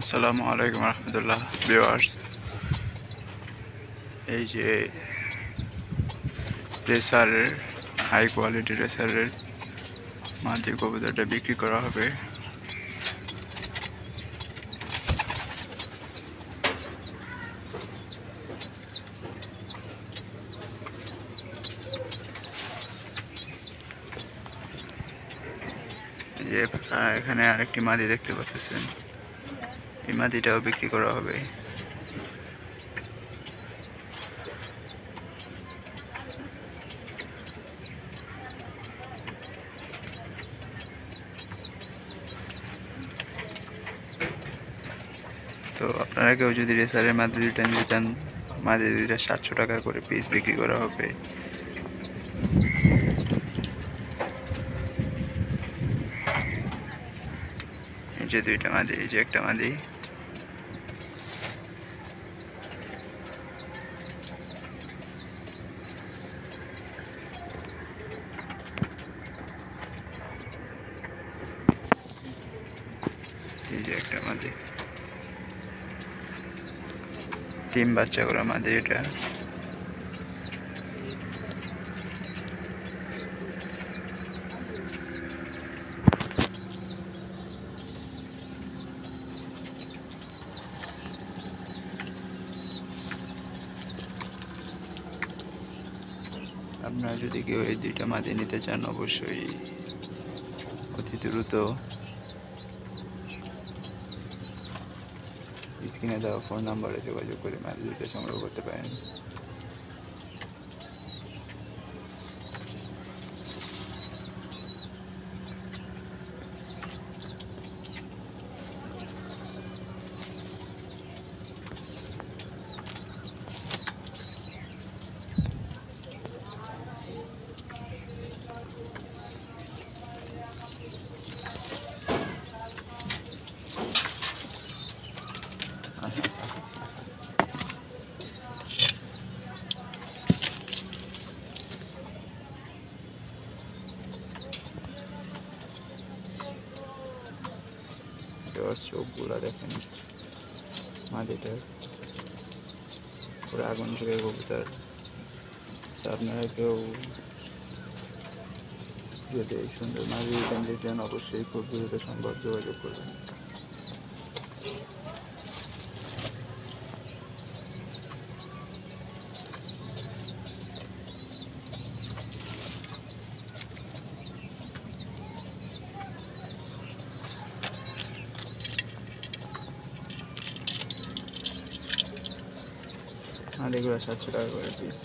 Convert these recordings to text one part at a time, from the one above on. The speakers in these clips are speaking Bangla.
আসসালামু আলাইকুম রহমতুল্লাহ ভিউয়ার্স। এই যে রেসারের হাই কোয়ালিটি রেসারের মাদি কবুতরটা বিক্রি করা হবে। যে এখানে আরেকটি মাদি দেখতে পাচ্ছেন, এই মাদিটাও বিক্রি করা হবে। তো আপনারা কেউ যদি রেসারের মাদি দুইটা নিতে চান, মাদি দুইটা 700 টাকা করে পিস বিক্রি করা হবে। এই যে দুইটা মাদি, এই যে একটা মাদি। এই যে একটা মাদি, ডিম বাচ্চা করা মাদি এটা। আপনারা যদি কেউ এই দুইটা মাদি নিতে চান, অবশ্যই অতি দ্রুত স্ক্রিনে দেওয়া ফোন নাম্বারে যোগাযোগ করে মাদি দুটো সংগ্রহ করতে পারেন। চোখগুলা দেখেন মাদিটার, পুরো আগুন থেকে কবুতর। তো আপনারা কেউ যদি এই সুন্দর মাদি নিতে চান, অবশ্যই খুব দ্রুত সম্ভব যোগাযোগ করবেন। মাদিগুলো 700 টাকা করে পিস।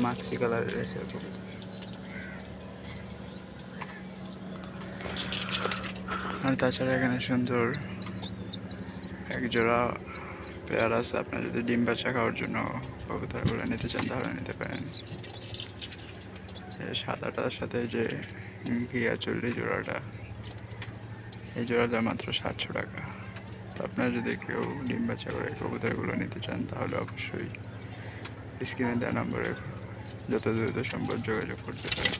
মাক্সি কালারের রেসের কবুতর। আর তাছাড়া এখানে সুন্দর এক জোড়া পেয়ার আছে। আপনার যদি ডিম বাচ্চা খাওয়ার জন্য কবুতরগুলো নিতে চান, তাহলে নিতে পারেন। সাদাটার সাথে যে ঘিয়া চল্লি জোড়াটা, এই জোড়াটা মাত্র 700 টাকা। তো আপনারা যদি কেউ ডিম বাচ্চা করে কবুতরগুলো নিতে চান, তাহলে অবশ্যই স্ক্রিনে দেওয়া নম্বরে যত দ্রুত সম্ভব যোগাযোগ করতে পারেন।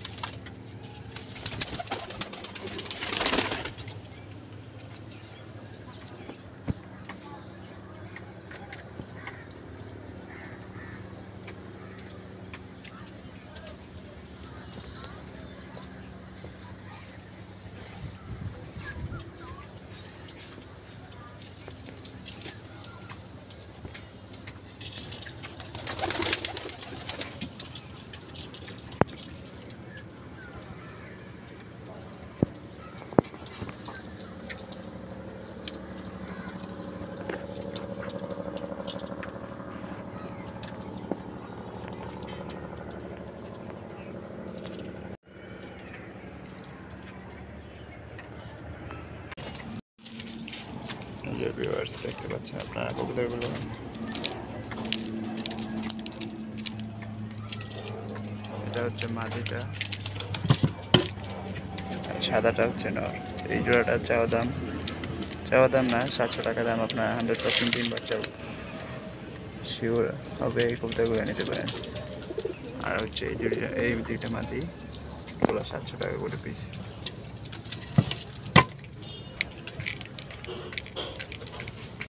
যে ভিউয়ার্স দেখতে পাচ্ছেন আপনারা কবুতরগুলো। এটা হচ্ছে মাদিটা, সাদাটা হচ্ছে নর। এই জোড়াটা চাওয়া দাম না 700 টাকা দাম। আপনার 100% ডিম বাচ্চা শিওর হবে এই কবুতরগুলো নিতে পারেন। আর হচ্ছে এই দুইটা মাদি, এগুলো 700 টাকা করে পিস।